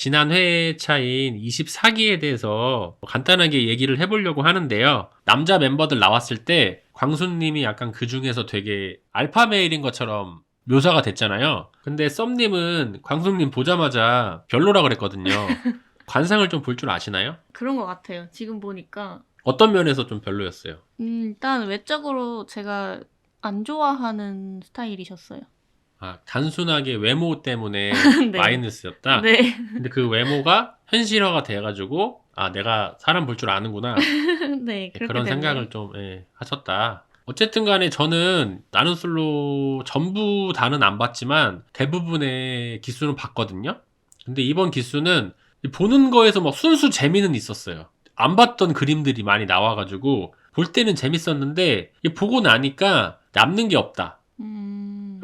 지난 회차인 24기에 대해서 간단하게 얘기를 해보려고 하는데요. 남자 멤버들 나왔을 때 광수님이 약간 그 중에서 되게 알파메일인 것처럼 묘사가 됐잖아요. 근데 썸님은 광수님 보자마자 별로라 그랬거든요. 관상을 좀 볼 줄 아시나요? 그런 것 같아요. 지금 보니까. 어떤 면에서 좀 별로였어요? 일단 외적으로 제가 안 좋아하는 스타일이셨어요. 아, 단순하게 외모 때문에 네. 마이너스였다? 네. 근데 그 외모가 현실화가 돼가지고 아, 내가 사람 볼 줄 아는구나. 네, 그렇게 그런 됐네요. 생각을 좀 하셨다. 어쨌든 간에 저는 나는 솔로 전부 다는 안 봤지만 대부분의 기수는 봤거든요. 근데 이번 기수는 보는 거에서 막 순수 재미는 있었어요. 안 봤던 그림들이 많이 나와가지고 볼 때는 재밌었는데 보고 나니까 남는 게 없다.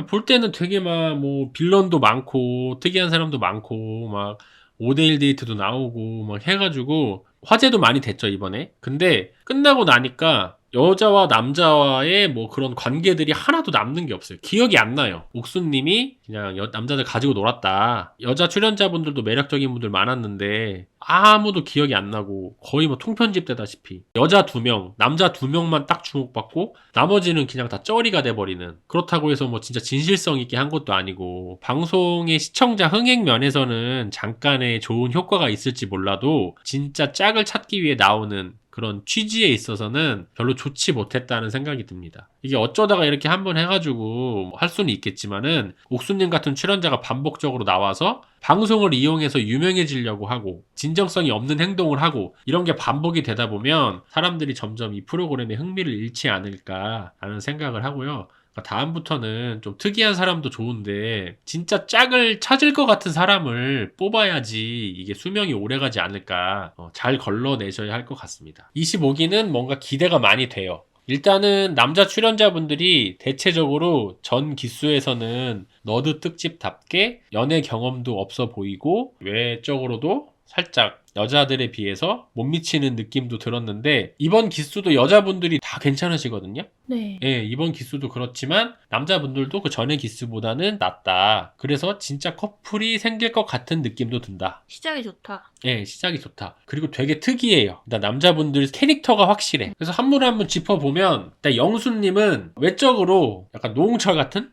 볼 때는 되게 막 뭐 빌런도 많고 특이한 사람도 많고 막 5대1 데이트도 나오고 막 해가지고 화제도 많이 됐죠 이번에. 근데 끝나고 나니까 여자와 남자와의 뭐 그런 관계들이 하나도 남는 게 없어요. 기억이 안 나요. 옥수님이 그냥 남자들 가지고 놀았다. 여자 출연자분들도 매력적인 분들 많았는데 아무도 기억이 안 나고 거의 뭐 통편집 되다시피 여자 2명, 남자 2명만 딱 주목받고 나머지는 그냥 다 쩌리가 돼버리는. 그렇다고 해서 뭐 진짜 진실성 있게 한 것도 아니고 방송의 시청자 흥행 면에서는 잠깐의 좋은 효과가 있을지 몰라도 진짜 짝을 찾기 위해 나오는 그런 취지에 있어서는 별로 좋지 못했다는 생각이 듭니다. 이게 어쩌다가 이렇게 한번 해가지고 할 수는 있겠지만은 옥수님 같은 출연자가 반복적으로 나와서 방송을 이용해서 유명해지려고 하고 진정성이 없는 행동을 하고 이런 게 반복이 되다 보면 사람들이 점점 이 프로그램에 흥미를 잃지 않을까라는 생각을 하고요. 다음부터는 좀 특이한 사람도 좋은데 진짜 짝을 찾을 것 같은 사람을 뽑아야지 이게 수명이 오래가지 않을까. 잘 걸러내셔야 할 것 같습니다. 25기는 뭔가 기대가 많이 돼요. 일단은 남자 출연자분들이 대체적으로 전 기수에서는 너드 특집답게 연애 경험도 없어 보이고 외적으로도 살짝 여자들에 비해서 못 미치는 느낌도 들었는데 이번 기수도 여자분들이 다 괜찮으시거든요. 네. 예, 이번 기수도 그렇지만 남자분들도 그 전의 기수보다는 낫다. 그래서 진짜 커플이 생길 것 같은 느낌도 든다. 시작이 좋다. 예, 시작이 좋다. 그리고 되게 특이해요. 일단 남자분들 캐릭터가 확실해. 그래서 한 분 한 분 짚어보면 일단 영수님은 외적으로 약간 노홍철 같은?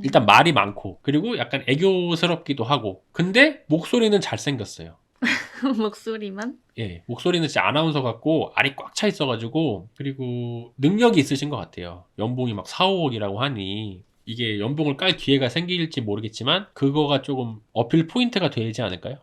일단 말이 많고 그리고 약간 애교스럽기도 하고 근데 목소리는 잘생겼어요. 목소리만? 예, 목소리는 진짜 아나운서 같고 알이 꽉 차 있어가지고 그리고 능력이 있으신 것 같아요. 연봉이 막 4, 5억이라고 하니 이게 연봉을 깔 기회가 생길지 모르겠지만 그거가 조금 어필 포인트가 되지 않을까요?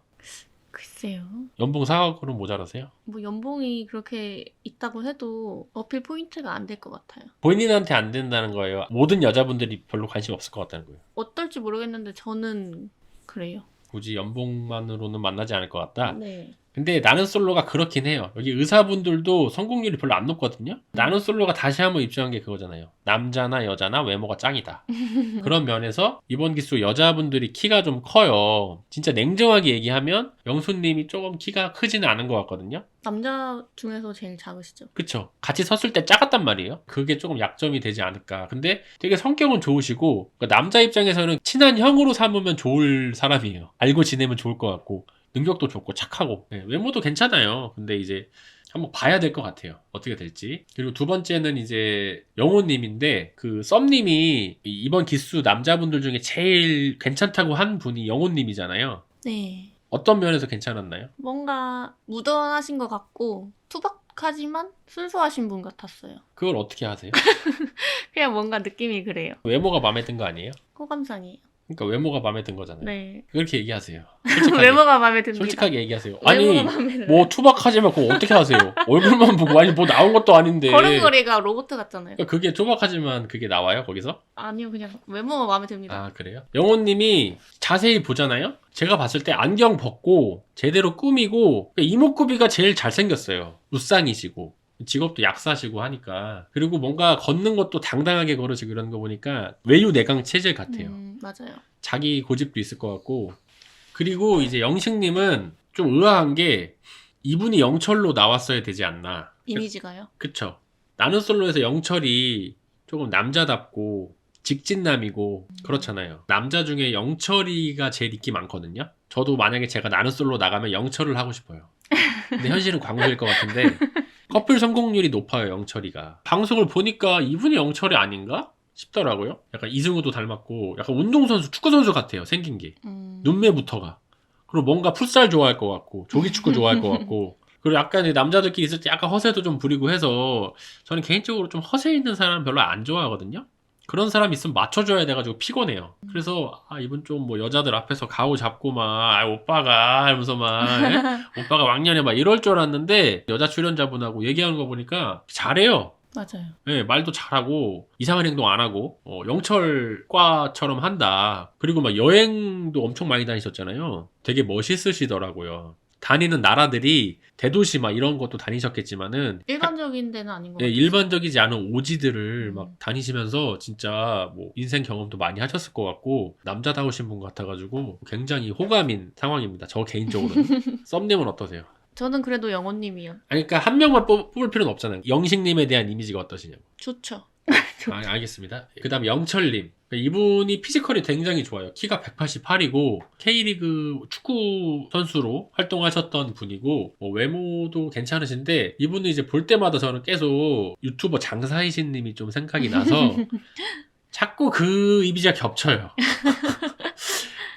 글쎄요. 연봉 4억으로 모자라세요? 뭐 연봉이 그렇게 있다고 해도 어필 포인트가 안 될 것 같아요. 본인한테 안 된다는 거예요? 모든 여자분들이 별로 관심 없을 것 같다는 거예요? 어떨지 모르겠는데 저는 그래요. 굳이 연봉만으로는 만나지 않을 것 같다? 네. 근데 나는 솔로가 그렇긴 해요. 여기 의사분들도 성공률이 별로 안 높거든요. 나는 솔로가 다시 한번 입증한 게 그거잖아요. 남자나 여자나 외모가 짱이다. 그런 면에서 이번 기수 여자분들이 키가 좀 커요. 진짜 냉정하게 얘기하면 영수님이 조금 키가 크지는 않은 것 같거든요. 남자 중에서 제일 작으시죠? 그쵸. 같이 섰을 때 작았단 말이에요. 그게 조금 약점이 되지 않을까. 근데 되게 성격은 좋으시고 그러니까 남자 입장에서는 친한 형으로 삼으면 좋을 사람이에요. 알고 지내면 좋을 것 같고 능력도 좋고 착하고 외모도 괜찮아요. 근데 이제 한번 봐야 될 것 같아요. 어떻게 될지. 그리고 두 번째는 이제 영호님인데 그 썸님이 이번 기수 남자분들 중에 제일 괜찮다고 한 분이 영호님이잖아요. 네. 어떤 면에서 괜찮았나요? 뭔가 무던하신 것 같고 투박하지만 순수하신 분 같았어요. 그걸 어떻게 하세요? 그냥 뭔가 느낌이 그래요. 외모가 마음에 든 거 아니에요? 호감상이에요. 그러니까 외모가 마음에 든 거잖아요. 네. 그렇게 얘기하세요. 솔직하게. 외모가 마음에 듭니다. 솔직하게 얘기하세요. 외모가 아니 마음에 들어요. 뭐 투박하지만 그거 어떻게 하세요? 얼굴만 보고 아니 뭐 나온 것도 아닌데. 걸음걸이가 로봇 같잖아요. 그러니까 그게 투박하지만 그게 나와요 거기서? 아니요, 그냥 외모가 마음에 듭니다. 아 그래요? 영호님이 자세히 보잖아요? 제가 봤을 때 안경 벗고 제대로 꾸미고 이목구비가 제일 잘생겼어요. 무쌍이시고 직업도 약사시고 하니까 그리고 뭔가 걷는 것도 당당하게 걸으시고 이런 거 보니까 외유내강 체질 같아요. 맞아요. 자기 고집도 있을 것 같고 그리고 이제 영식님은 좀 의아한 게 이분이 영철로 나왔어야 되지 않나. 이미지가요? 그쵸. 나는 솔로에서 영철이 조금 남자답고 직진남이고 그렇잖아요. 남자 중에 영철이가 제일 인기 많거든요. 저도 만약에 제가 나는 솔로 나가면 영철을 하고 싶어요. 근데 현실은 광수일 것 같은데 커플 성공률이 높아요, 영철이가. 방송을 보니까 이분이 영철이 아닌가 싶더라고요. 약간 이승우도 닮았고 약간 운동선수, 축구선수 같아요, 생긴 게. 눈매부터가. 그리고 뭔가 풋살 좋아할 것 같고 조기축구 좋아할 것 같고 그리고 약간 남자들끼리 있을 때 약간 허세도 좀 부리고 해서 저는 개인적으로 좀 허세 있는 사람 별로 안 좋아하거든요. 그런 사람 있으면 맞춰줘야 돼가지고 피곤해요. 그래서 이분 좀 뭐 여자들 앞에서 가오 잡고 막 오빠가 하면서 막 오빠가 왕년에 막 이럴 줄 알았는데 여자 출연자분하고 얘기하는 거 보니까 잘해요. 맞아요. 네, 말도 잘하고 이상한 행동 안 하고 영철과처럼 한다. 그리고 막 여행도 엄청 많이 다니셨잖아요. 되게 멋있으시더라고요. 다니는 나라들이 대도시 막 이런 것도 다니셨겠지만은 일반적인 데는 아닌 것 네, 같아요. 일반적이지 않은 오지들을 막 다니시면서 진짜 뭐 인생 경험도 많이 하셨을 것 같고 남자다우신 분 같아가지고 굉장히 호감인 상황입니다. 저 개인적으로는. 썸님은 어떠세요? 저는 그래도 영호님이요. 아니, 그러니까 한 명만 뽑을 필요는 없잖아요. 영식님에 대한 이미지가 어떠시냐고. 좋죠. 알겠습니다. 그 다음 영철님. 이분이 피지컬이 굉장히 좋아요. 키가 188이고 K리그 축구 선수로 활동하셨던 분이고 외모도 괜찮으신데 이분은 이제 볼 때마다 저는 계속 유튜버 장사이신 님이 좀 생각이 나서 자꾸 그 이미지가 겹쳐요.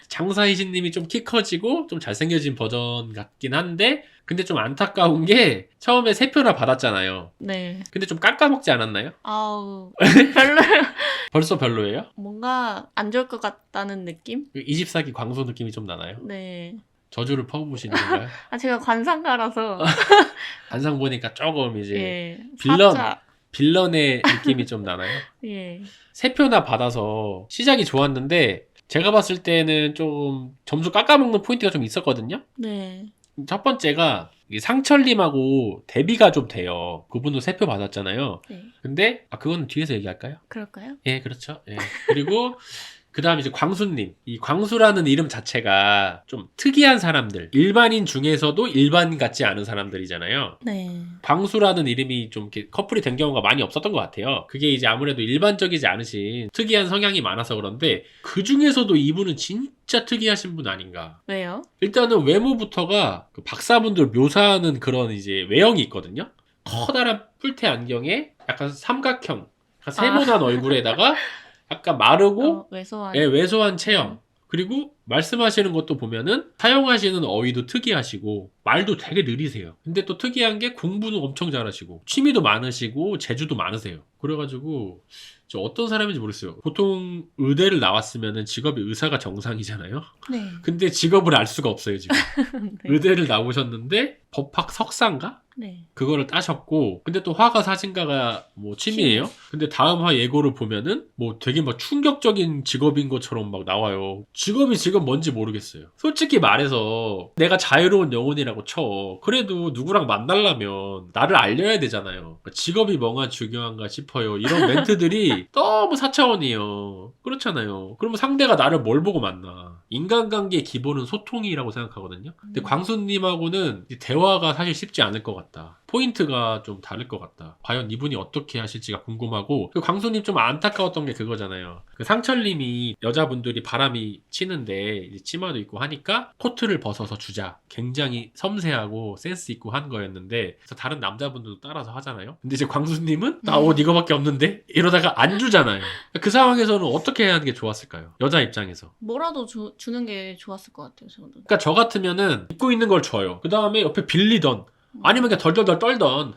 장사이신 님이 좀 키 커지고 좀 잘생겨진 버전 같긴 한데 근데 좀 안타까운 게 처음에 3표나 받았잖아요. 네. 근데 좀 깎아먹지 않았나요? 아우 별로요. 벌써 별로예요? 뭔가 안 좋을 것 같다는 느낌? 24기 광수 느낌이 좀 나나요? 네. 저주를 퍼부으시는 건가요? 제가 관상가라서. 관상 보니까 조금 이제 예. 빌런. 살짝. 빌런의 느낌이 좀 나나요? 예. 3표나 받아서 시작이 좋았는데 제가 봤을 때는 좀 점수 깎아먹는 포인트가 좀 있었거든요. 네. 첫 번째가 상철님하고 대비가 좀 돼요. 그분도 3표 받았잖아요. 네. 근데 그건 뒤에서 얘기할까요? 그럴까요? 예, 그렇죠. 예. 그리고 그 다음 이제 광수님. 이 광수라는 이름 자체가 좀 특이한 사람들. 일반인 중에서도 일반 같지 않은 사람들이잖아요. 네. 광수라는 이름이 좀 이렇게 커플이 된 경우가 많이 없었던 것 같아요. 그게 이제 아무래도 일반적이지 않으신 특이한 성향이 많아서 그런데 그 중에서도 이분은 진짜 특이하신 분 아닌가. 왜요? 일단은 외모부터가 그 박사분들 묘사하는 그런 이제 외형이 있거든요. 커다란 뿔테 안경에 약간 삼각형, 약간 세모난 얼굴에다가 약간 마르고 왜소한. 예, 왜소한 체형. 그리고 말씀하시는 것도 보면은 사용하시는 어휘도 특이하시고 말도 되게 느리세요. 근데 또 특이한 게 공부는 엄청 잘하시고 취미도 많으시고 재주도 많으세요. 그래가지고 저 어떤 사람인지 모르겠어요. 보통 의대를 나왔으면은 직업이 의사가 정상이잖아요. 네. 근데 직업을 알 수가 없어요 지금. 네. 의대를 나오셨는데 법학 석사인가? 네. 그거를 따셨고 근데 또 화가 사진가가 뭐 취미예요. 근데 다음 화 예고를 보면은 뭐 되게 막 충격적인 직업인 것처럼 막 나와요. 직업이 지금 뭔지 모르겠어요. 솔직히 말해서 내가 자유로운 영혼이라고 쳐. 그래도 누구랑 만나려면 나를 알려야 되잖아요. 직업이 뭐가 중요한가 싶어요. 이런 멘트들이 너무 4차원이에요. 그렇잖아요. 그러면 상대가 나를 뭘 보고 만나. 인간관계의 기본은 소통이라고 생각하거든요. 근데 광수님하고는 대화가 사실 쉽지 않을 것 같다. 포인트가 좀 다를 것 같다. 과연 이분이 어떻게 하실지가 궁금하고 그 광수님 좀 안타까웠던 게 그거잖아요. 그 상철님이 여자분들이 바람이 치는데 이제 치마도 입고 하니까 코트를 벗어서 주자. 굉장히 섬세하고 센스 있고 한 거였는데 그래서 다른 남자분들도 따라서 하잖아요. 근데 이제 광수님은 나 옷 이거밖에 없는데 이러다가 안 주잖아요. 그 상황에서는 어떻게 해야 하는 게 좋았을까요? 여자 입장에서. 뭐라도 주는 게 좋았을 것 같아요, 저는. 그러니까 저 같으면은 입고 있는 걸 줘요. 그 다음에 옆에 빌리던 아니면 그냥 덜덜덜 떨던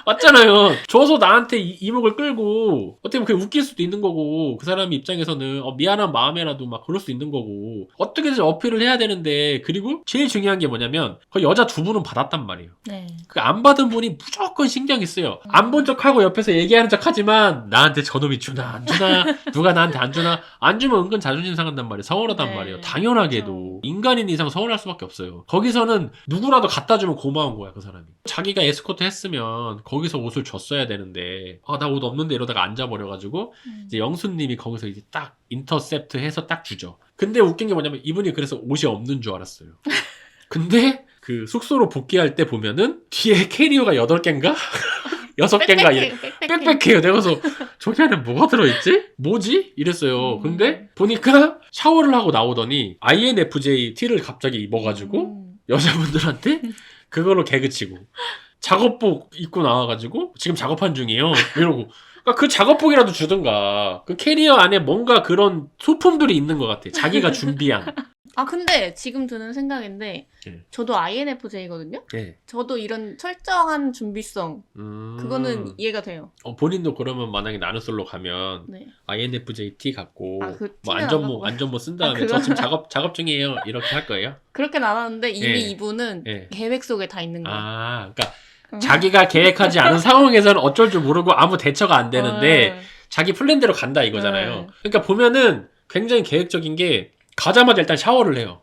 맞잖아요. 줘서 나한테 이목을 끌고 어떻게 보면 그게 웃길 수도 있는 거고 그 사람 입장에서는 미안한 마음에라도 막 그럴 수 있는 거고 어떻게든 어필을 해야 되는데 그리고 제일 중요한 게 뭐냐면 그 여자 두 분은 받았단 말이에요. 네. 그 안 받은 분이 무조건 신경이 쓰여. 안 본 척하고 옆에서 얘기하는 척 하지만 나한테 저놈이 주나 안 주나 누가 나한테 안 주나 안 주면 은근 자존심 상한단 말이에요. 서운하단 네. 말이에요. 당연하게도 인간인 이상 서운할 수밖에 없어요. 거기서는 누구라도 갖다 주면 고마운 거야 그 사람이. 자기가 에스코트 했으면 거기서 옷을 줬어야 되는데 나 옷 없는데 이러다가 앉아버려가지고 이제 영수님이 거기서 이제 딱 인터셉트 해서 딱 주죠. 근데 웃긴 게 뭐냐면 이분이 그래서 옷이 없는 줄 알았어요. 근데 그 숙소로 복귀할 때 보면은 뒤에 캐리어가 8개인가? 6개인가 이래. 빽빽해. 빽빽해요. 내가 그래서 저기 안에 뭐가 들어있지? 뭐지? 이랬어요. 음. 근데 보니까 샤워를 하고 나오더니 INFJ T를 갑자기 입어가지고 여자분들한테 그걸로 개그치고 작업복 입고 나와가지고 지금 작업한 중이에요. 이러고. 그러니까 그 작업복이라도 주든가. 그 캐리어 안에 뭔가 그런 소품들이 있는 것 같아. 자기가 준비한. 아 근데 지금 드는 생각인데 네. 저도 INFJ거든요. 네. 저도 이런 철저한 준비성 그거는 이해가 돼요. 본인도 그러면 만약에 나는 솔로 가면 네. INFJ T 갖고 아, 그 뭐 T는 안전모 쓴 다음에 그거- 저 지금 작업 중이에요. 이렇게 할 거예요? 그렇게는 안 하는데 이미 네. 이분은 네. 계획 속에 다 있는 거예요. 아, 그러니까 자기가 계획하지 않은 상황에서는 어쩔 줄 모르고 아무 대처가 안 되는데 자기 플랜대로 간다 이거잖아요. 네. 그러니까 보면은 굉장히 계획적인 게 가자마자 일단 샤워를 해요.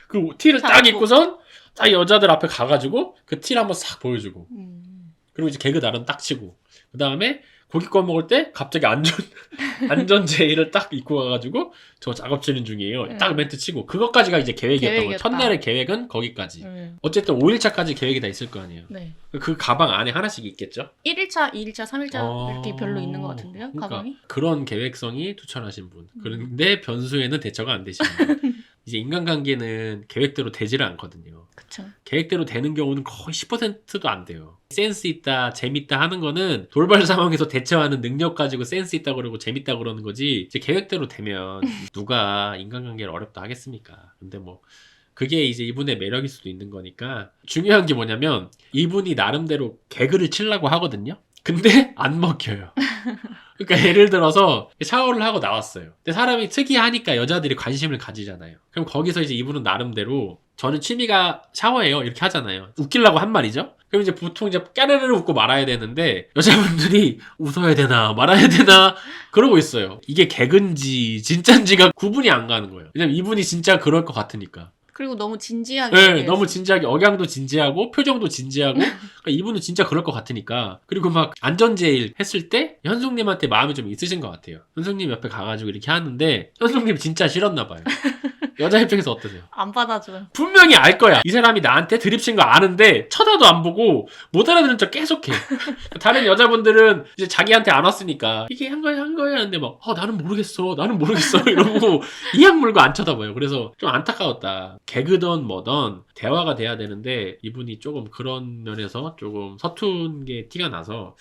그 티를 딱 작업복. 입고선 딱 여자들 앞에 가가지고 그 티를 한번 싹 보여주고 그리고 이제 개그 나름 딱 치고 그 다음에 고기 구워 먹을 때 갑자기 안전제의를 딱 입고 가가지고 저 작업 진행 중이에요. 딱 멘트 치고 그것까지가 이제 계획이었던 거예요. 계획이었다. 첫날의 계획은 거기까지. 어쨌든 5일차까지 계획이 다 있을 거 아니에요. 네. 그 가방 안에 하나씩 있겠죠? 1일차, 2일차, 3일차 어, 이렇게 별로 있는 것 같은데요. 그러니까 가방이. 그런 계획성이 투철하신 분. 그런데 변수에는 대처가 안 되시는 분. 이제 인간관계는 계획대로 되지를 않거든요. 그쵸. 계획대로 되는 경우는 거의 10%도 안 돼요. 센스 있다, 재밌다 하는 거는 돌발 상황에서 대처하는 능력 가지고 센스 있다 그러고 재밌다 그러는 거지. 이제 계획대로 되면 누가 인간관계를 어렵다 하겠습니까? 근데 뭐 그게 이제 이분의 매력일 수도 있는 거니까 중요한 게 뭐냐면 이분이 나름대로 개그를 치려고 하거든요. 근데 안 먹혀요. 그러니까 예를 들어서 샤워를 하고 나왔어요. 근데 사람이 특이하니까 여자들이 관심을 가지잖아요. 그럼 거기서 이제 이분은 나름대로 저는 취미가 샤워예요 이렇게 하잖아요. 웃기려고 한 말이죠. 그럼 이제 보통 이제 까르르 웃고 말아야 되는데 여자분들이 웃어야 되나 말아야 되나 그러고 있어요. 이게 개근지 진짠지가 구분이 안 가는 거예요. 왜냐면 이분이 진짜 그럴 것 같으니까. 그리고 너무 진지하게. 네, 얘기했어요. 너무 진지하게 억양도 진지하고 표정도 진지하고 그러니까 이분은 진짜 그럴 것 같으니까. 그리고 막 안전제일 했을 때 현숙님한테 마음이 좀 있으신 것 같아요. 현숙님 옆에 가가지고 이렇게 하는데 현숙님 진짜 싫었나 봐요. 여자 입장에서 어떠세요? 안 받아줘요. 분명히 알 거야. 이 사람이 나한테 드립친 거 아는데 쳐다도 안 보고 못 알아듣는 척 계속해. 다른 여자분들은 이제 자기한테 안 왔으니까 이게 한 거야 하는데 막 나는 모르겠어 이러고 이악 물고 안 쳐다봐요. 그래서 좀 안타까웠다. 개그던 뭐던 대화가 돼야 되는데 이분이 조금 그런 면에서 조금 서툰 게 티가 나서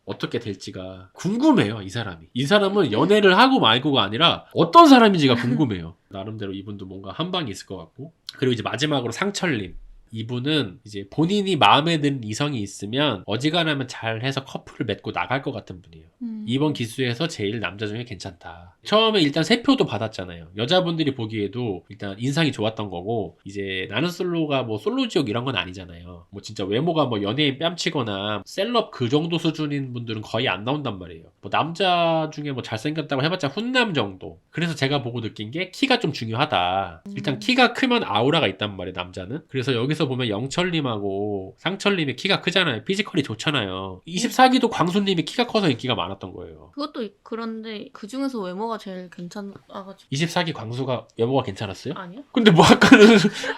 어떻게 될지가 궁금해요. 이 사람이. 이 사람은 연애를 하고 말고가 아니라 어떤 사람인지가 궁금해요. 나름대로 이분도 뭔가 한 방이 있을 것 같고. 그리고 이제 마지막으로 상철님. 이분은 이제 본인이 마음에 드는 이성이 있으면 어지간하면 잘 해서 커플을 맺고 나갈 것 같은 분이에요. 이번 기수에서 제일 남자 중에 괜찮다. 처음에 일단 3표도 받았잖아요. 여자분들이 보기에도 일단 인상이 좋았던 거고 이제 나는 솔로가 뭐 솔로지옥 이런 건 아니잖아요. 뭐 진짜 외모가 뭐 연예인 뺨치거나 셀럽 그 정도 수준인 분들은 거의 안 나온단 말이에요. 뭐 남자 중에 뭐 잘생겼다고 해봤자 훈남 정도. 그래서 제가 보고 느낀 게 키가 좀 중요하다. 일단 키가 크면 아우라가 있단 말이에요. 남자는. 그래서 여기서 보면 영철님하고 상철님이 키가 크잖아요. 피지컬이 좋잖아요. 24기도 광수님이 키가 커서 인기가 많았던 거예요. 그것도 그런데 그 중에서 외모가 제일 괜찮아가지고. 24기 광수가 외모가 괜찮았어요? 아니요? 근데 뭐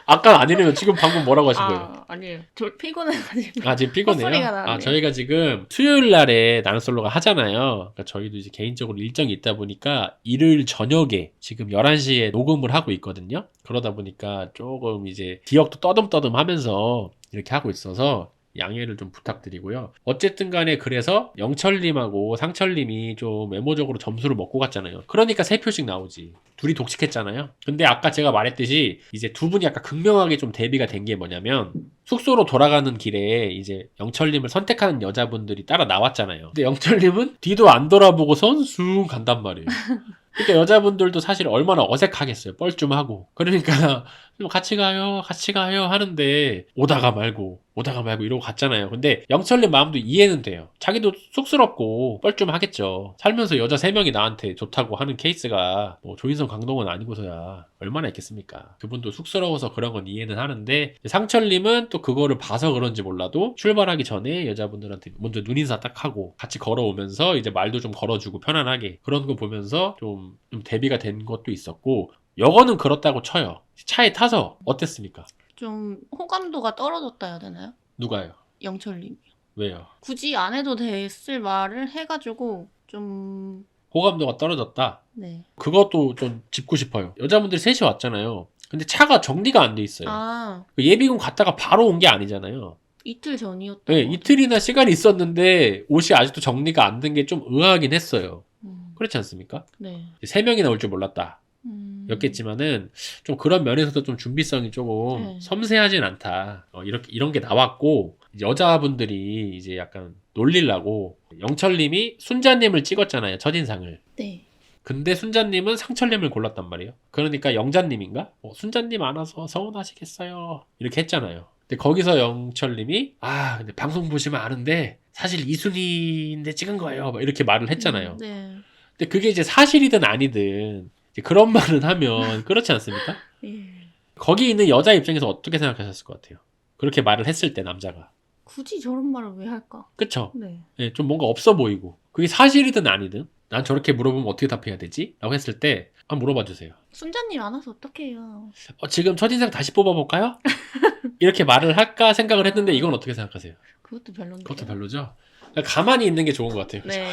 아까 아니래요. 지금 방금 뭐라고 하신 거예요? 아니에요. 저 피곤해가지고. 지금 피곤해요? 헛소리가 나왔네요. 저희가 지금 수요일 날에 나는 솔로가 하잖아요. 그러니까 저희도 이제 개인적으로 일정이 있다 보니까 일요일 저녁에 지금 11시에 녹음을 하고 있거든요. 그러다 보니까 조금 이제 기억도 떠듬떠듬 하면서 이렇게 하고 있어서 양해를 좀 부탁드리고요. 어쨌든 간에 그래서 영철님하고 상철님이 좀 외모적으로 점수를 먹고 갔잖아요. 그러니까 3표씩 나오지. 둘이 독식했잖아요. 근데 아까 제가 말했듯이 이제 두 분이 약간 극명하게 좀 대비가 된 게 뭐냐면 숙소로 돌아가는 길에 이제 영철님을 선택하는 여자분들이 따라 나왔잖아요. 근데 영철님은 뒤도 안 돌아보고선 쑥 간단 말이에요. 그러니까 여자분들도 사실 얼마나 어색하겠어요. 뻘쭘하고. 그러니까 같이 가요 하는데 오다가 말고 이러고 갔잖아요. 근데 영철님 마음도 이해는 돼요. 자기도 쑥스럽고 뻘쭘하겠죠. 살면서 여자 3명이 나한테 좋다고 하는 케이스가 뭐 조인성 강동원 아니고서야 얼마나 있겠습니까. 그분도 쑥스러워서 그런 건 이해는 하는데 상철님은 또 그거를 봐서 그런지 몰라도 출발하기 전에 여자분들한테 먼저 눈인사 딱 하고 같이 걸어오면서 이제 말도 좀 걸어주고 편안하게 그런 거 보면서 좀 대비가 된 것도 있었고 여거는 그렇다고 쳐요. 차에 타서 어땠습니까? 좀 호감도가 떨어졌다 해야 되나요? 누가요? 영철님. 왜요? 굳이 안 해도 됐을 말을 해가지고 좀 호감도가 떨어졌다. 네. 그것도 좀 짚고 싶어요. 여자분들이 셋이 왔잖아요. 근데 차가 정리가 안 돼 있어요. 아 예비군 갔다가 바로 온 게 아니잖아요. 이틀 전이었던 네, 것 같아요. 이틀이나 시간이 있었는데 옷이 아직도 정리가 안 된 게 좀 의아하긴 했어요. 그렇지 않습니까? 네. 세 명이나 올 줄 몰랐다. 였겠지만은 좀 그런 면에서도 좀 준비성이 조금 네. 섬세하진 않다. 이런 게 나왔고 여자분들이 이제 약간 놀리려고 영철님이 순자님을 찍었잖아요. 첫인상을. 네. 근데 순자님은 상철님을 골랐단 말이에요. 그러니까 영자님인가? 순자님 안 와서 서운하시겠어요. 이렇게 했잖아요. 근데 거기서 영철님이 근데 방송 보시면 아는데 사실 이순희인데 찍은 거예요. 막 이렇게 말을 했잖아요. 네. 근데 그게 이제 사실이든 아니든 이제 그런 말은 하면 그렇지 않습니까? 예. 거기 있는 여자 입장에서 어떻게 생각하셨을 것 같아요? 그렇게 말을 했을 때 남자가. 굳이 저런 말을 왜 할까? 그쵸? 네. 예, 좀 뭔가 없어 보이고 그게 사실이든 아니든 난 저렇게 물어보면 어떻게 답해야 되지? 라고 했을 때 한번 물어봐 주세요. 순자님 안 와서 어떡해요. 지금 첫인상 다시 뽑아볼까요? 이렇게 말을 할까 생각을 했는데 이건 어떻게 생각하세요? 그것도 별론데. 그것도 별로죠? 가만히 있는 게 좋은 것 같아요. 네.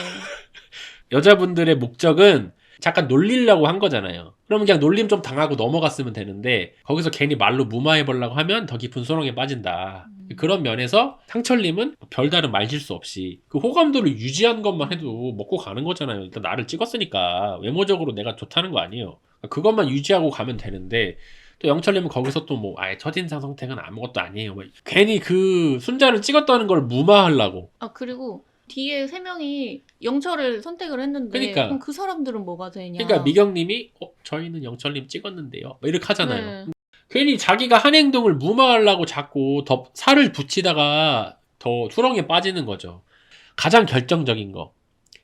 여자분들의 목적은 잠깐 놀리려고 한 거잖아요. 그러면 그냥 놀림 좀 당하고 넘어갔으면 되는데 거기서 괜히 말로 무마해보려고 하면 더 깊은 소롱에 빠진다. 그런 면에서 상철님은 별다른 말실수 없이 그 호감도를 유지한 것만 해도 먹고 가는 거잖아요. 일단 나를 찍었으니까 외모적으로 내가 좋다는 거 아니에요. 그것만 유지하고 가면 되는데 또 영철님은 거기서 또 뭐 아예 첫인상 선택은 아무것도 아니에요. 뭐 괜히 그 순자를 찍었다는 걸 무마하려고. 그리고 뒤에 세 명이 영철을 선택을 했는데 그러니까. 그럼 그 사람들은 뭐가 되냐. 그러니까 미경님이 저희는 영철님 찍었는데요. 뭐 이렇게 하잖아요. 네. 괜히 자기가 한 행동을 무마하려고 자꾸 더 살을 붙이다가 더 수렁에 빠지는 거죠. 가장 결정적인 거.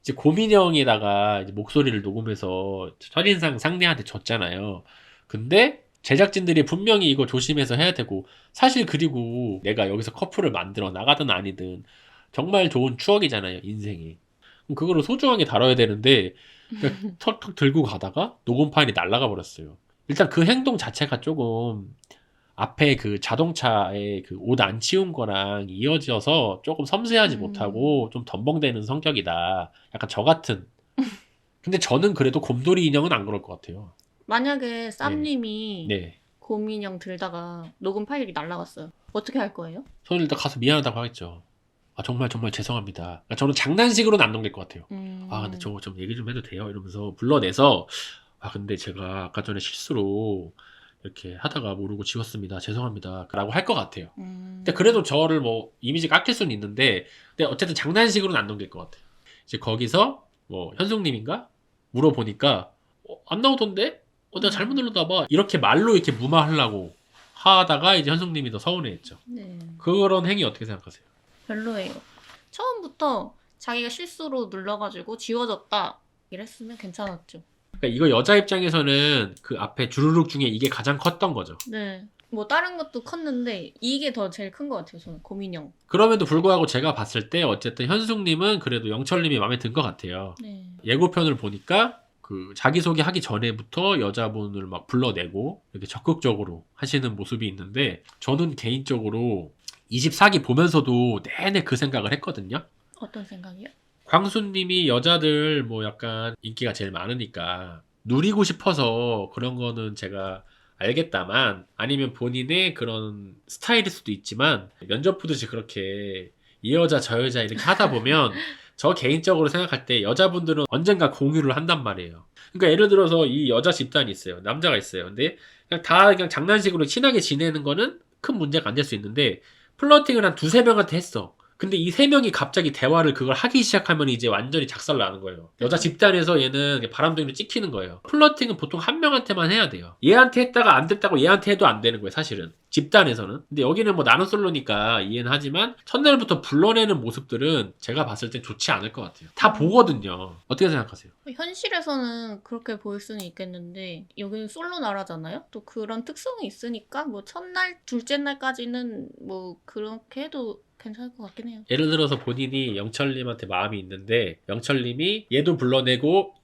이제 고민형에다가 이제 목소리를 녹음해서 첫인상 상대한테 줬잖아요. 근데 제작진들이 분명히 이거 조심해서 해야 되고 사실 그리고 내가 여기서 커플을 만들어 나가든 아니든 정말 좋은 추억이잖아요, 인생이. 그럼 그거를 소중하게 다뤄야 되는데 그냥 턱턱 들고 가다가 녹음 파일이 날아가 버렸어요. 일단 그 행동 자체가 조금 앞에 그 자동차에 그 옷 안 치운 거랑 이어져서 조금 섬세하지 못하고 좀 덤벙대는 성격이다. 약간 저 같은. 근데 저는 그래도 곰돌이 인형은 안 그럴 것 같아요. 만약에 쌈님이 네. 고민형 들다가 녹음 파일이 날라갔어요. 어떻게 할 거예요? 저는 일단 가서 미안하다고 하겠죠. 정말 정말 죄송합니다. 그러니까 저는 장난식으로는 안 넘길 것 같아요. 근데 저거 좀 얘기 좀 해도 돼요? 이러면서 불러내서 근데 제가 아까 전에 실수로 이렇게 하다가 모르고 지웠습니다. 죄송합니다. 라고 할 것 같아요. 근데 그래도 저를 뭐 이미지 깎일 수는 있는데 근데 어쨌든 장난식으로는 안 넘길 것 같아요. 이제 거기서 뭐 현숙님인가? 물어보니까 안 나오던데? 내가 잘못 눌렀나 봐. 이렇게 말로 이렇게 무마하려고 하다가 이제 현숙님이 더 서운해했죠. 네. 그런 행위 어떻게 생각하세요? 별로예요. 처음부터 자기가 실수로 눌러가지고 지워졌다 이랬으면 괜찮았죠. 그러니까 이거 여자 입장에서는 그 앞에 주르륵 중에 이게 가장 컸던 거죠. 네. 뭐 다른 것도 컸는데 이게 더 제일 큰 것 같아요. 저는 고민형. 그럼에도 불구하고 제가 봤을 때 어쨌든 현숙님은 그래도 영철님이 마음에 든 것 같아요. 네. 예고편을 보니까 그 자기소개 하기 전에부터 여자분을 막 불러내고 이렇게 적극적으로 하시는 모습이 있는데 저는 개인적으로 24기 보면서도 내내 그 생각을 했거든요. 어떤 생각이요? 광수님이 여자들 뭐 약간 인기가 제일 많으니까 누리고 싶어서 그런 거는 제가 알겠다만 아니면 본인의 그런 스타일일 수도 있지만 면접 보듯이 그렇게 이 여자 저 여자 이렇게 하다 보면 저 개인적으로 생각할 때 여자분들은 언젠가 공유를 한단 말이에요. 그러니까 예를 들어서 이 여자 집단이 있어요. 남자가 있어요. 근데 그냥 장난식으로 친하게 지내는 거는 큰 문제가 안 될 수 있는데 플러팅을 한 두세 명한테 했어. 근데 이 세 명이 갑자기 대화를 그걸 하기 시작하면 이제 완전히 작살나는 거예요. 여자 집단에서 얘는 바람둥이로 찍히는 거예요. 플러팅은 보통 한 명한테만 해야 돼요. 얘한테 했다가 안 됐다고 얘한테 해도 안 되는 거예요, 사실은. 집단에서는. 근데 여기는 뭐 나는 솔로니까 이해는 하지만 첫날부터 불러내는 모습들은 제가 봤을 땐 좋지 않을 것 같아요. 다 보거든요. 어떻게 생각하세요? 현실에서는 그렇게 보일 수는 있겠는데 여기는 솔로 나라잖아요. 또 그런 특성이 있으니까 뭐 첫날, 둘째 날까지는 뭐 그렇게 해도 괜찮을 것 같긴 해요. 예를 들어서 본인이 영철님한테 마음이 있는데 영철님이 얘도 불러내고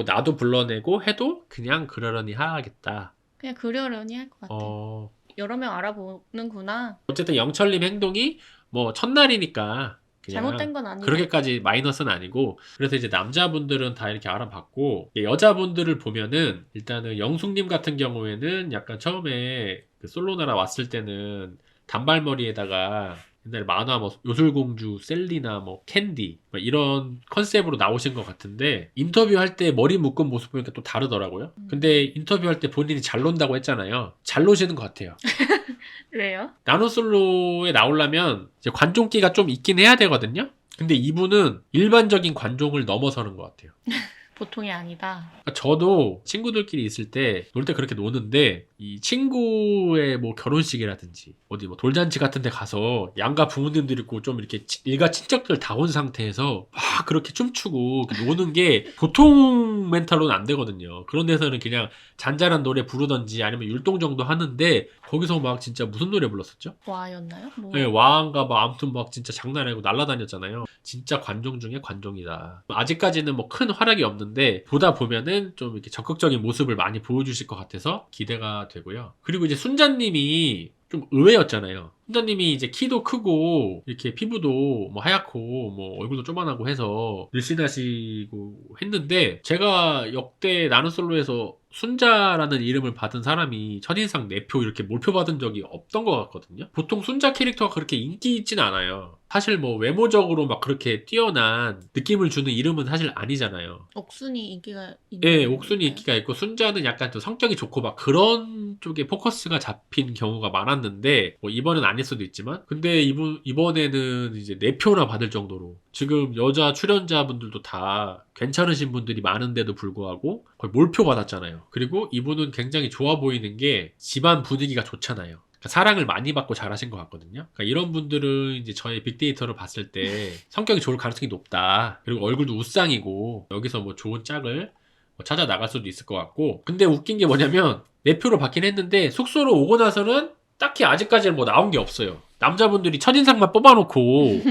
나도 불러내고 해도 그냥 그러려니 하겠다. 그냥 그러려니 할 것 같아요. 여러 명 알아보는구나. 어쨌든 영철님 행동이 뭐 첫날이니까 그냥 잘못된 건 아니다. 그렇게까지 마이너스는 아니고, 그래서 이제 남자분들은 다 이렇게 알아봤고, 여자분들을 보면은 일단은 영숙님 같은 경우에는 약간 처음에 그 솔로나라 왔을 때는 단발머리에다가 옛날에 만화 뭐 요술공주 셀리나 뭐 캔디 뭐 이런 컨셉으로 나오신 것 같은데, 인터뷰할 때 머리 묶은 모습 보니까 또 다르더라고요. 근데 인터뷰할 때 본인이 잘 논다고 했잖아요. 잘 노시는 것 같아요. 왜요? 나노솔로에 나오려면 이제 관종기가 좀 있긴 해야 되거든요. 근데 이분은 일반적인 관종을 넘어서는 것 같아요. 보통이 아니다. 그러니까 저도 친구들끼리 있을 때 놀 때 그렇게 노는데, 이 친구의 뭐 결혼식이라든지 어디 뭐 돌잔치 같은 데 가서 양가 부모님들 있고 좀 이렇게 일가 친척들 다 온 상태에서 막 그렇게 춤추고 노는 게 보통 멘탈로는 안 되거든요. 그런 데서는 그냥 잔잔한 노래 부르던지 아니면 율동 정도 하는데, 거기서 막 진짜 무슨 노래 불렀었죠? 와였나요? 뭐. 네, 와한가 막 아무튼 막 진짜 장난 아니고 날라다녔잖아요. 진짜 관종 중에 관종이다. 아직까지는 뭐 큰 활약이 없는데 보다 보면은 좀 이렇게 적극적인 모습을 많이 보여주실 것 같아서 기대가 되고요. 그리고 이제 순자님이 좀 의외였잖아요. 순자님이 이제 키도 크고 이렇게 피부도 뭐 하얗고 뭐 얼굴도 조만하고 해서 늘씬하시고 했는데, 제가 역대 나는솔로에서 순자라는 이름을 받은 사람이 첫인상 4표 이렇게 몰표 받은 적이 없던 것 같거든요. 보통 순자 캐릭터가 그렇게 인기 있진 않아요. 사실 뭐 외모적으로 막 그렇게 뛰어난 느낌을 주는 이름은 사실 아니잖아요. 옥순이 인기가 있는. 예, 옥순이 인기가 있고 순자는 약간 또 성격이 좋고 막 그런 쪽에 포커스가 잡힌 경우가 많았는데, 뭐 이번엔 아닐 수도 있지만, 근데 이번에는 이제 4표나 받을 정도로 지금 여자 출연자분들도 다 괜찮으신 분들이 많은데도 불구하고 거의 몰표 받았잖아요. 그리고 이분은 굉장히 좋아 보이는 게 집안 분위기가 좋잖아요. 그러니까 사랑을 많이 받고 잘하신 것 같거든요. 그러니까 이런 분들은 이제 저의 빅데이터를 봤을 때 성격이 좋을 가능성이 높다. 그리고 얼굴도 우쌍이고 여기서 뭐 좋은 짝을 뭐 찾아 나갈 수도 있을 것 같고. 근데 웃긴 게 뭐냐면 4표로 받긴 했는데 숙소로 오고 나서는 딱히 아직까지는 뭐 나온 게 없어요. 남자분들이 첫인상만 뽑아놓고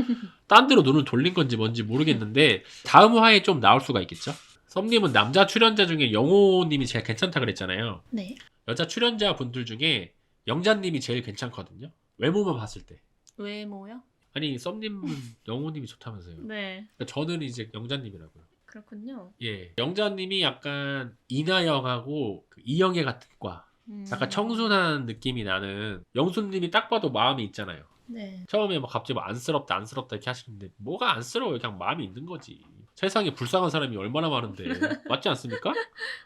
딴 데로 눈을 돌린 건지 뭔지 모르겠는데, 다음 화에 좀 나올 수가 있겠죠? 썸님은 남자 출연자 중에 영호님이 제일 괜찮다 그랬잖아요. 네. 여자 출연자 분들 중에 영자님이 제일 괜찮거든요. 외모만 봤을 때. 외모요? 아니, 썸님은 영호님이 좋다면서요. 네. 그러니까 저는 이제 영자님이라고요. 그렇군요. 예, 영자님이 약간 이나영하고 그 이영애 같은 과, 약간 청순한 느낌이 나는. 영수님이 딱 봐도 마음이 있잖아요. 네. 처음에 막 갑자기 뭐 안쓰럽다 안쓰럽다 이렇게 하시는데, 뭐가 안쓰러워요. 그냥 마음이 있는 거지. 세상에 불쌍한 사람이 얼마나 많은데. 맞지 않습니까?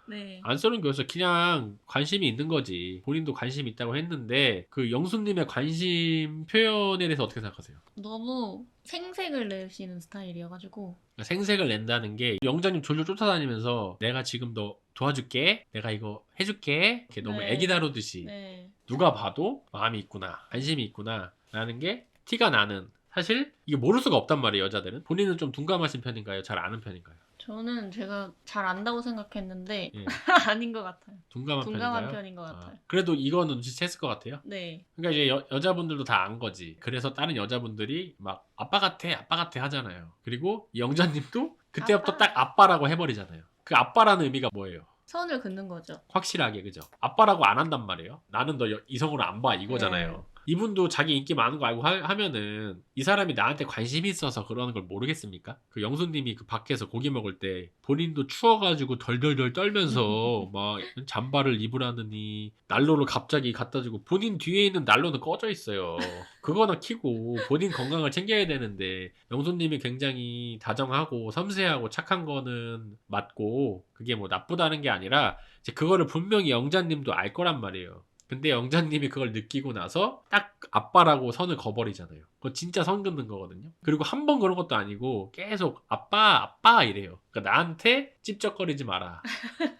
네. 안쓰러운 거여서 그냥 관심이 있는 거지. 본인도 관심이 있다고 했는데, 그 영수님의 관심 표현에 대해서 어떻게 생각하세요? 너무 생색을 내시는 스타일이어가지고. 그러니까 생색을 낸다는 게, 영자님 졸졸 쫓아다니면서 내가 지금 너 도와줄게, 내가 이거 해줄게, 이렇게 너무 네. 애기 다루듯이 네. 누가 봐도 마음이 있구나, 관심이 있구나 라는 게 티가 나는. 사실 이게 모를 수가 없단 말이에요, 여자들은. 본인은 좀 둔감하신 편인가요? 잘 아는 편인가요? 저는 제가 잘 안다고 생각했는데 예, 아닌 것 같아요. 둔감한 편인가요? 편인 것 같아요. 그래도 이거는 눈치챘을 것 같아요. 네. 그러니까 이제 여자분들도 다 안 거지. 그래서 다른 여자분들이 막 아빠 같아, 아빠 같아 하잖아요. 그리고 이 영자님도 그때부터 아빠. 딱 아빠라고 해버리잖아요. 그 아빠라는 의미가 뭐예요? 선을 긋는 거죠. 확실하게, 그죠? 아빠라고 안 한단 말이에요. 나는 너 이성으로 안 봐, 이거잖아요. 네. 이분도 자기 인기 많은 거 알고 하면은 이 사람이 나한테 관심이 있어서 그러는 걸 모르겠습니까? 그 영수님이 그 밖에서 고기 먹을 때 본인도 추워가지고 덜덜덜 떨면서 막 잠바를 입으라느니 난로를 갑자기 갖다 주고, 본인 뒤에 있는 난로는 꺼져 있어요. 그거나 켜고 본인 건강을 챙겨야 되는데, 영수님이 굉장히 다정하고 섬세하고 착한 거는 맞고, 그게 뭐 나쁘다는 게 아니라 이제 그거를 분명히 영자님도 알 거란 말이에요. 근데 영자님이 그걸 느끼고 나서 딱 아빠라고 선을 그어버리잖아요. 그거 진짜 선 긋는 거거든요. 그리고 한 번 그런 것도 아니고 계속 아빠 아빠 이래요. 그러니까 나한테 찝쩍거리지 마라.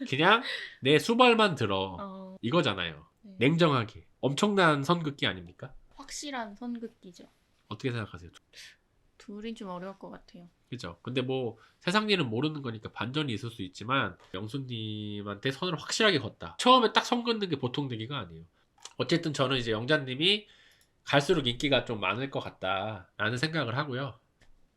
그냥 내 수발만 들어. 이거잖아요. 네. 냉정하게. 엄청난 선 긋기 아닙니까? 확실한 선 긋기죠. 어떻게 생각하세요? 둘이 좀 어려울 것 같아요. 그죠? 근데 뭐 세상 일은 모르는 거니까 반전이 있을 수 있지만, 영수님한테 선을 확실하게 걷다. 처음에 딱 선 긋는 게 보통 되기가 아니에요. 어쨌든 저는 이제 영자님이 갈수록 인기가 좀 많을 것 같다라는 생각을 하고요.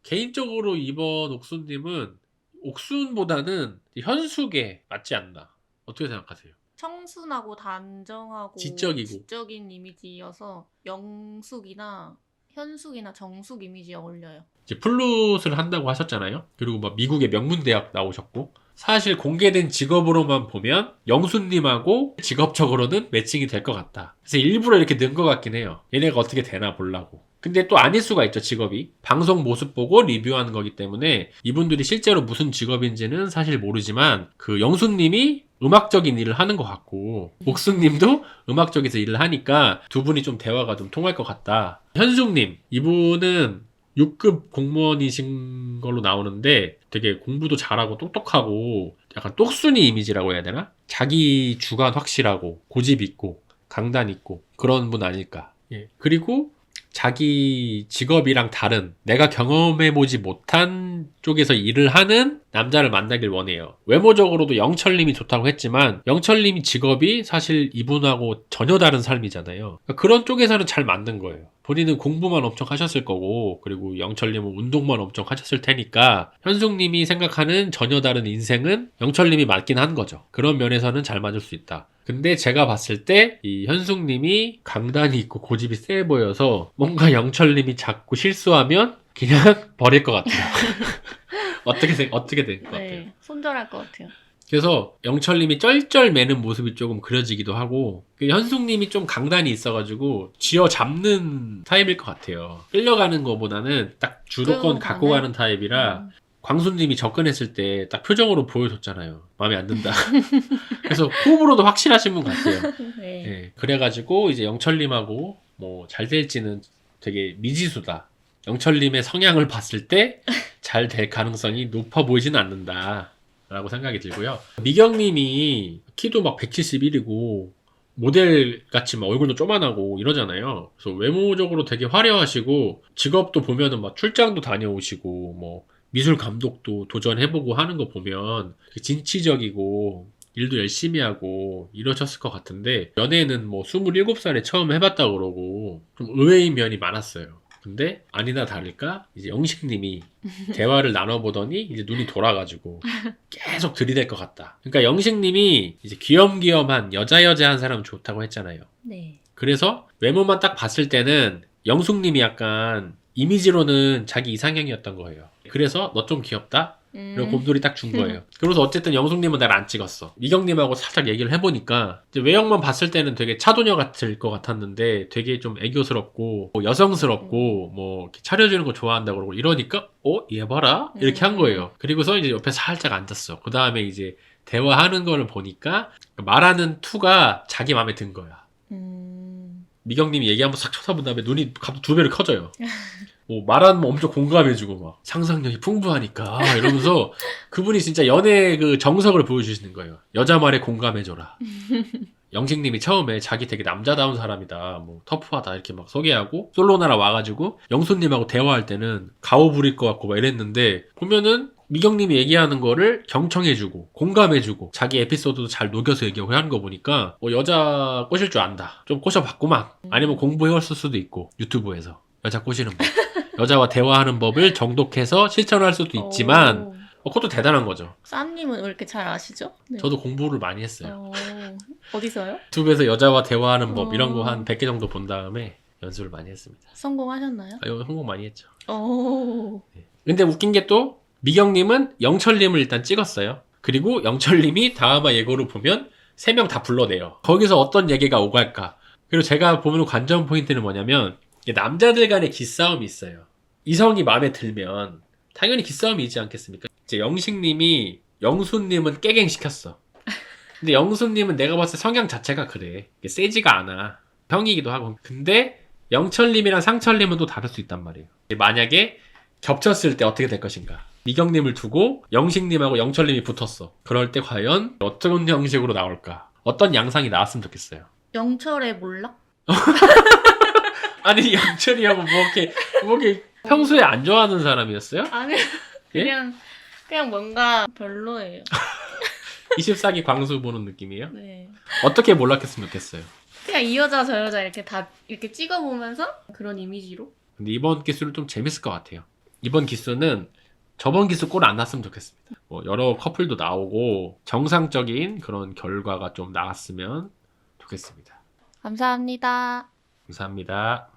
개인적으로 이번 옥순님은 옥순보다는 현숙에 맞지 않나. 어떻게 생각하세요? 청순하고 단정하고 지적이고. 지적인 이미지여서 영숙이나 현숙이나 정숙 이미지에 어울려요. 이제 플룻을 한다고 하셨잖아요. 그리고 막 미국의 명문대학 나오셨고 사실 공개된 직업으로만 보면 영수님하고 직업적으로는 매칭이 될 것 같다. 그래서 일부러 이렇게 넣은 것 같긴 해요. 얘네가 어떻게 되나 보려고. 근데 또 아닐 수가 있죠, 직업이. 방송 모습 보고 리뷰하는 거기 때문에 이분들이 실제로 무슨 직업인지는 사실 모르지만 그 영수님이 음악적인 일을 하는 것 같고 복승님도 음악적에서 일을 하니까 두 분이 좀 대화가 좀 통할 것 같다. 현숙님, 이분은 6급 공무원이신 걸로 나오는데 되게 공부도 잘하고 똑똑하고 약간 똑순이 이미지라고 해야 되나? 자기 주관 확실하고 고집 있고 강단 있고 그런 분 아닐까. 예. 그리고 자기 직업이랑 다른 내가 경험해보지 못한 쪽에서 일을 하는 남자를 만나길 원해요. 외모적으로도 영철님이 좋다고 했지만 영철님이 직업이 사실 이분하고 전혀 다른 삶이잖아요. 그러니까 그런 쪽에서는 잘 맞는 거예요. 본인은 공부만 엄청 하셨을 거고 그리고 영철님은 운동만 엄청 하셨을 테니까 현숙님이 생각하는 전혀 다른 인생은 영철님이 맞긴 한 거죠. 그런 면에서는 잘 맞을 수 있다. 근데 제가 봤을 때 이 현숙님이 강단이 있고 고집이 세 보여서 뭔가 영철님이 자꾸 실수하면 그냥 버릴 것 같아요. 어떻게 될 것 같아요. 네, 손절할 것 같아요. 그래서 영철님이 쩔쩔 매는 모습이 조금 그려지기도 하고 그 현숙님이 좀 강단이 있어가지고 쥐어 잡는 타입일 것 같아요. 끌려가는 것보다는 딱 주도권 갖고 가는 타입이라 광수님이 접근했을 때 딱 표정으로 보여줬잖아요. 마음에 안 든다. 그래서 호불호도 확실하신 분 같아요. 네. 네, 그래가지고 이제 영철님하고 뭐 잘 될지는 되게 미지수다. 영철님의 성향을 봤을 때 잘 될 가능성이 높아 보이진 않는다. 라고 생각이 들고요. 미경님이 키도 막 171이고 모델같이 막 얼굴도 쪼만하고 이러잖아요. 그래서 외모적으로 되게 화려하시고 직업도 보면은 막 출장도 다녀오시고 뭐 미술 감독도 도전해보고 하는 거 보면 진취적이고 일도 열심히 하고 이러셨을 것 같은데 연애는 뭐 27살에 처음 해봤다 그러고 좀 의외인 면이 많았어요. 근데 아니나 다를까 이제 영식님이 대화를 나눠보더니 이제 눈이 돌아가지고 계속 들이댈 것 같다. 그러니까 영식님이 이제 귀염귀염한 여자여자한 사람 좋다고 했잖아요. 네. 그래서 외모만 딱 봤을 때는 영숙님이 약간 이미지로는 자기 이상형이었던 거예요. 그래서 너 좀 귀엽다? 그리고 곰돌이 딱 준 거예요. 그래서 어쨌든 영숙님은 날 안 찍었어. 미경님하고 살짝 얘기를 해보니까 이제 외형만 봤을 때는 되게 차도녀 같을 것 같았는데 되게 좀 애교스럽고 뭐 여성스럽고 뭐 이렇게 차려주는 거 좋아한다고 그러고 이러니까 얘 봐라? 이렇게 한 거예요. 그리고서 이제 옆에 살짝 앉았어. 그 다음에 이제 대화하는 거를 보니까 말하는 투가 자기 마음에 든 거야. 미경님이 얘기하면서 싹 쳐다본 다음에 눈이 갑자기 2배로 커져요. 뭐 말하는 거 엄청 공감해주고 막 상상력이 풍부하니까 이러면서 그분이 진짜 연애 그 정석을 보여주시는 거예요. 여자 말에 공감해줘라. 영식님이 처음에 자기 되게 남자다운 사람이다, 뭐 터프하다 이렇게 막 소개하고 솔로나라 와가지고 영수님하고 대화할 때는 가오 부릴 것 같고 막 이랬는데 보면은 미경님이 얘기하는 거를 경청해주고 공감해주고 자기 에피소드도 잘 녹여서 얘기하고 하는 거 보니까 여자 꼬실 줄 안다. 좀 꼬셔봤구만. 아니면 공부해왔을 수도 있고 유튜브에서 여자 꼬시는 법, 여자와 대화하는 법을 정독해서 실천할 수도 있지만 그것도 대단한 거죠. 쌈님은 왜 이렇게 잘 아시죠? 네. 저도 공부를 많이 했어요. 어디서요? 유튜브에서 여자와 대화하는 법 이런 거 한 100개 정도 본 다음에 연습을 많이 했습니다. 성공하셨나요? 이거 성공 많이 했죠. 네. 근데 웃긴 게 또 미경님은 영철님을 일단 찍었어요. 그리고 영철님이 다음화 예고를 보면 3명 다 불러내요. 거기서 어떤 얘기가 오갈까. 그리고 제가 보는 관전 포인트는 뭐냐면 남자들 간의 기싸움이 있어요. 이성이 마음에 들면 당연히 기싸움이 있지 않겠습니까? 이제 영식님이 영수님은 깨갱시켰어. 근데 영수님은 내가 봤을 때 성향 자체가 그래. 세지가 않아. 형이기도 하고. 근데 영철님이랑 상철님은 또 다를 수 있단 말이에요. 만약에 겹쳤을 때 어떻게 될 것인가. 미경님을 두고 영식님하고 영철님이 붙었어. 그럴 때 과연 어떤 형식으로 나올까? 어떤 양상이 나왔으면 좋겠어요. 영철의 몰락? 아니 영철이하고 뭐 이렇게 평소에 안 좋아하는 사람이었어요? 아니 그냥 뭔가 별로예요. 24기 광수 보는 느낌이에요? 네. 어떻게 몰락했으면 좋겠어요? 그냥 이 여자 저 여자 이렇게 다 이렇게 찍어보면서 그런 이미지로. 근데 이번 기수는 좀 재밌을 것 같아요. 이번 기수는 저번 기수 꼴 안 났으면 좋겠습니다. 뭐 여러 커플도 나오고 정상적인 그런 결과가 좀 나왔으면 좋겠습니다. 감사합니다. 감사합니다.